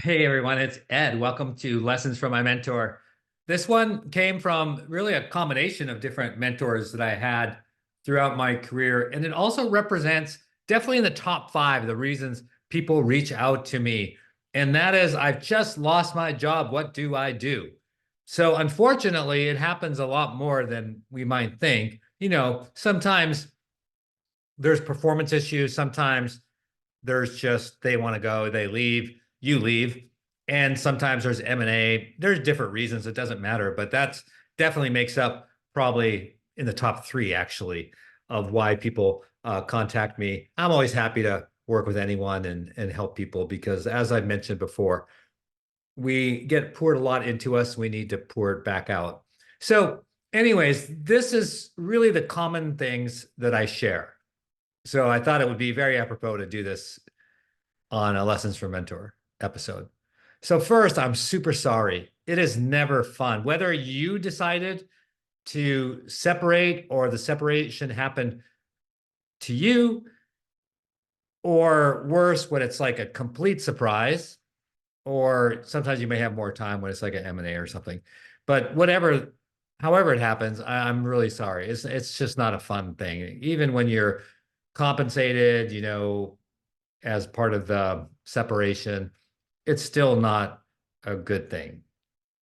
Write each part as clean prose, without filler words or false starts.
Hey everyone, it's Ed. Welcome to Lessons from My Mentor. This one came from really a combination of different mentors that I had throughout my career. And it also represents definitely in the top five the reasons people reach out to me. And that is, I've just lost my job. What do I do? So unfortunately, it happens a lot more than we might think. Sometimes there's performance issues. Sometimes there's just they want to go, they leave, you leave. And sometimes there's M&A. There's different reasons. It doesn't matter, but that's definitely makes up probably in the top three, actually, of why people contact me. I'm always happy to work with anyone and help people because, as I've mentioned before, we get poured a lot into us. We need to pour it back out. So, anyways, this is really the common things that I share. So I thought it would be very apropos to do this on a Lessons from Mentor episode. So first, I'm super sorry. It is never fun. Whether you decided to separate or the separation happened to you, or worse, when it's like a complete surprise, or sometimes you may have more time when it's like an M&A or something. But however it happens, I'm really sorry. It's just not a fun thing. Even when you're compensated, as part of the separation, it's still not a good thing.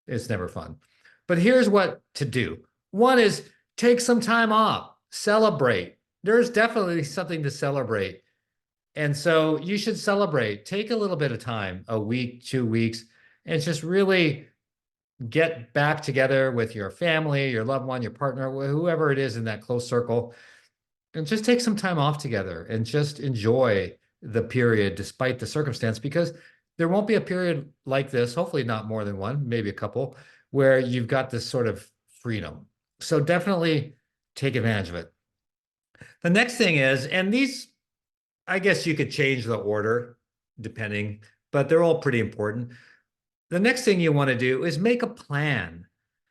It's never fun. But here's what to do. One is take some time off, celebrate. There's definitely something to celebrate. And so you should celebrate. Take a little bit of time, a week, 2 weeks, and just really get back together with your family, your loved one, your partner, whoever it is in that close circle, and just take some time off together and just enjoy the period despite the circumstance, because there won't be a period like this, hopefully not more than one, maybe a couple, where you've got this sort of freedom. So definitely take advantage of it. The next thing is, and these, I guess you could change the order depending, but they're all pretty important. The next thing you want to do is make a plan.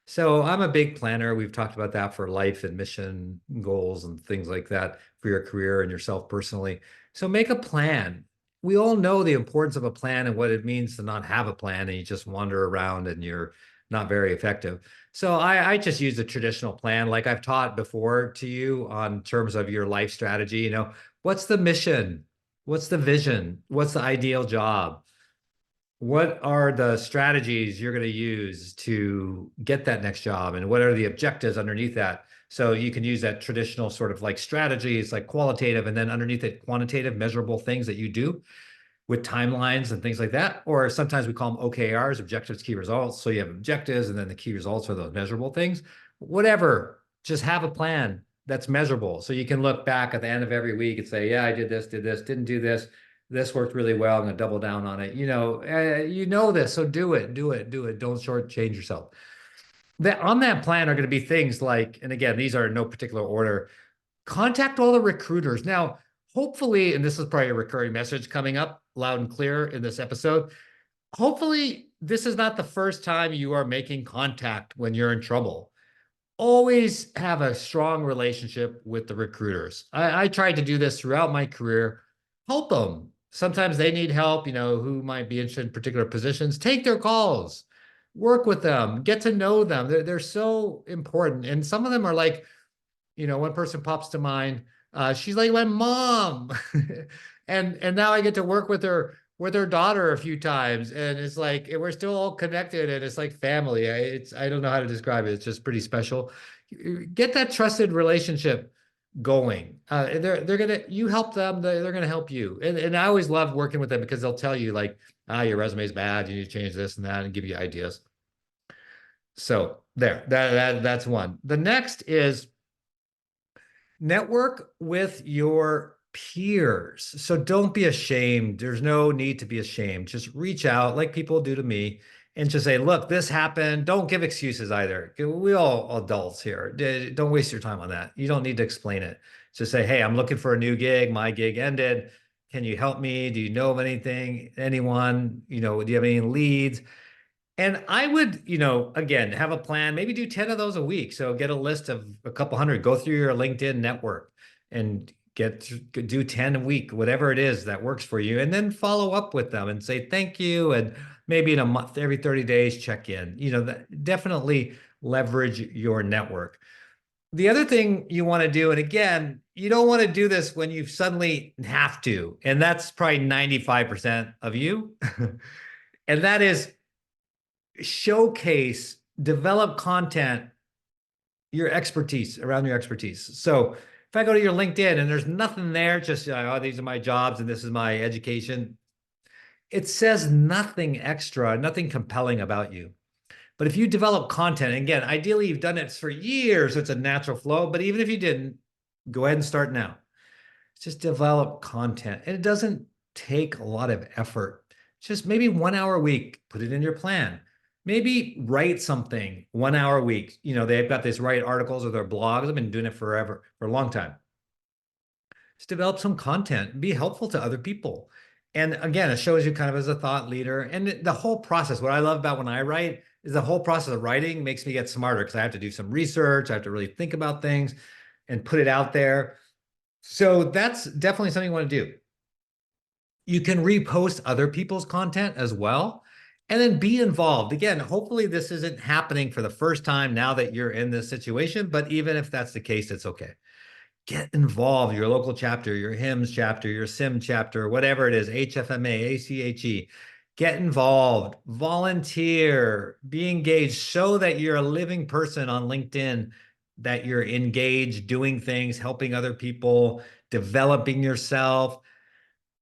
So I'm a big planner. We've talked about that for life and mission goals and things like that for your career and yourself personally. So make a plan. We all know the importance of a plan and what it means to not have a plan and you just wander around and you're not very effective. So I just use the traditional plan like I've taught before to you on terms of your life strategy. What's the mission? What's the vision? What's the ideal job? What are the strategies you're going to use to get that next job? And what are the objectives underneath that? So you can use that traditional sort of like strategies, like qualitative, and then underneath it, quantitative, measurable things that you do with timelines and things like that. Or sometimes we call them OKRs, objectives, key results. So you have objectives, and then the key results are those measurable things. Whatever, just have a plan that's measurable. So you can look back at the end of every week and say, yeah, I did this, didn't do this. This worked really well. I'm going to double down on it. This, so do it. Don't shortchange yourself. On that plan are going to be things like, and again, these are in no particular order. Contact all the recruiters. Now, hopefully, and this is probably a recurring message coming up loud and clear in this episode. Hopefully, this is not the first time you are making contact when you're in trouble. Always have a strong relationship with the recruiters. I tried to do this throughout my career. Help them. Sometimes they need help, who might be interested in particular positions. Take their calls, work with them, get to know them. They're so important. And some of them are like, one person pops to mind. She's like my mom. and now I get to work with her daughter a few times. And it's like we're still all connected and it's like family. I don't know how to describe it. It's just pretty special. Get that trusted relationship going. They're gonna you help them, they're gonna help you. And I always love working with them because they'll tell you like, your resume is bad, you need to change this and that, and give you ideas. So that's one. The next is network with your peers. So don't be ashamed. There's no need to be ashamed. Just reach out like people do to me and just say, look, this happened. Don't give excuses either. We all adults here. Don't waste your time on that. You don't need to explain it. Just say, hey, I'm looking for a new gig. My gig ended. Can you help me? Do you know of anyone? Do you have any leads? And I would, again, have a plan, maybe do 10 of those a week. So get a list of a couple hundred, go through your LinkedIn network and do 10 a week, whatever it is that works for you. And then follow up with them and say, thank you. And maybe in a month, every 30 days, check in. Definitely leverage your network. The other thing you want to do, and again, you don't want to do this when you suddenly have to, and that's probably 95% of you. And that is showcase, develop content, your expertise around your expertise. So if I go to your LinkedIn and there's nothing there, just, oh, these are my jobs and this is my education, it says nothing extra, nothing compelling about you. But if you develop content, and again, ideally you've done it for years, so it's a natural flow. But even if you didn't, go ahead and start now. Just develop content. And it doesn't take a lot of effort. Just maybe 1 hour a week, put it in your plan. Maybe write something 1 hour a week. They've got these write articles or their blogs. I've been doing it forever, for a long time. Just develop some content, be helpful to other people. And again, it shows you kind of as a thought leader. And the whole process, what I love about when I write is the whole process of writing makes me get smarter because I have to do some research. I have to really think about things and put it out there. So that's definitely something you want to do. You can repost other people's content as well, and then be involved. Again, hopefully this isn't happening for the first time now that you're in this situation, but even if that's the case, it's okay. Get involved, your local chapter, your HIMSS chapter, your SIM chapter, whatever it is, HFMA, ACHE. Get involved, volunteer, be engaged, show that you're a living person on LinkedIn, that you're engaged, doing things, helping other people, developing yourself.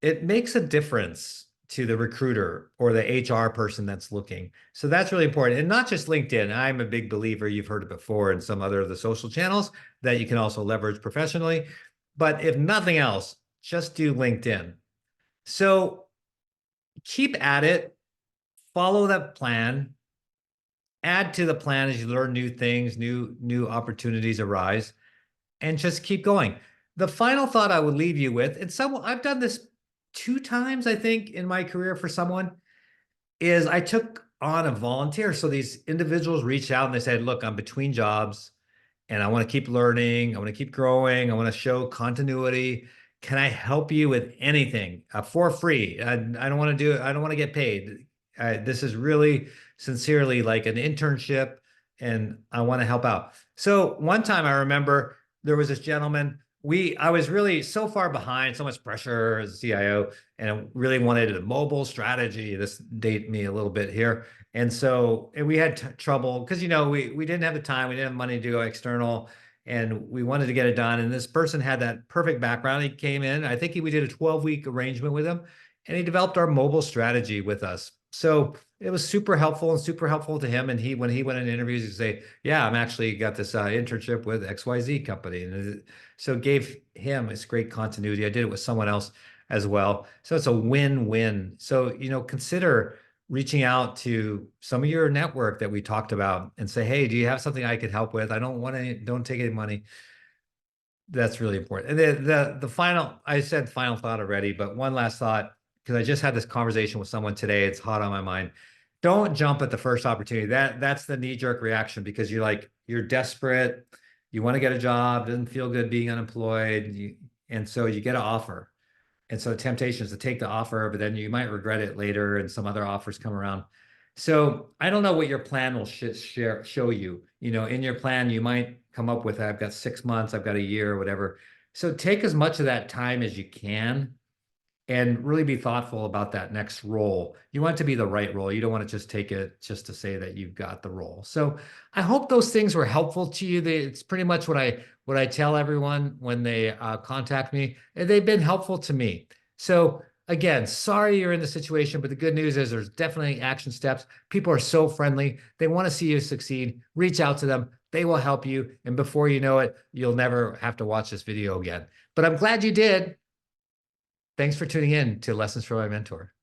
It makes a difference to the recruiter or the HR person that's looking. So that's really important. And not just LinkedIn. I'm a big believer, you've heard it before in some other of the social channels that you can also leverage professionally. But if nothing else, just do LinkedIn. So keep at it, follow that plan, add to the plan as you learn new things, new opportunities arise, and just keep going. The final thought I would leave you with, and I've done this 2 times, I think, in my career for someone, is I took on a volunteer. So these individuals reached out and they said, look, I'm between jobs and I want to keep learning. I want to keep growing. I want to show continuity. Can I help you with anything for free? I don't want to do it. I don't want to get paid. This is really sincerely like an internship and I want to help out. So one time I remember there was this gentleman, I was really so far behind, so much pressure as a CIO, and I really wanted a mobile strategy. This date me a little bit here. And we had trouble because, we didn't have the time, we didn't have money to go external, and we wanted to get it done. And this person had that perfect background. He came in, I think we did a 12-week arrangement with him, and he developed our mobile strategy with us. So it was super helpful and super helpful to him. And when he went in interviews, he'd say, yeah, I'm actually got this internship with XYZ company. And so it gave him this great continuity. I did it with someone else as well. So it's a win-win. So, consider reaching out to some of your network that we talked about and say, hey, do you have something I could help with? Don't take any money. That's really important. And the final, I said final thought already, but one last thought, because I just had this conversation with someone today. It's hot on my mind. Don't jump at the first opportunity. That's the knee-jerk reaction because you're desperate. You want to get a job, doesn't feel good being unemployed. And so you get an offer. And so the temptation is to take the offer, but then you might regret it later and some other offers come around. So I don't know what your plan will show you. In your plan, you might come up with, I've got 6 months, I've got a year, whatever. So take as much of that time as you can and really be thoughtful about that next role. You want it to be the right role. You don't want to just take it just to say that you've got the role. So I hope those things were helpful to you. It's pretty much what I tell everyone when they contact me. And they've been helpful to me. So again, sorry you're in the situation, but the good news is there's definitely action steps. People are so friendly. They want to see you succeed. Reach out to them. They will help you. And before you know it, you'll never have to watch this video again. But I'm glad you did. Thanks for tuning in to Lessons from My Mentor.